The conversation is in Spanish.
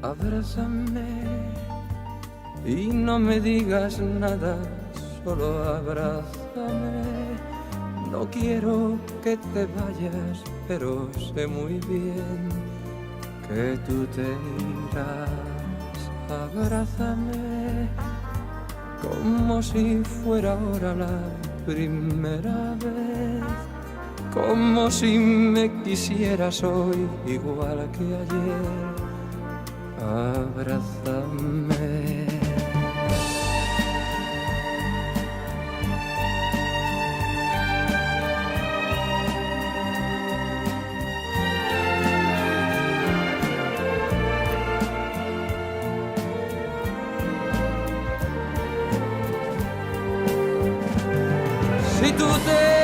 Abrázame y no me digas nada, solo abrázame. No quiero que te vayas, pero sé muy bien que tú te irás. Abrázame como si fuera ahora la primera vez, como si me quisieras hoy igual que ayer. Abrázame. Si tú te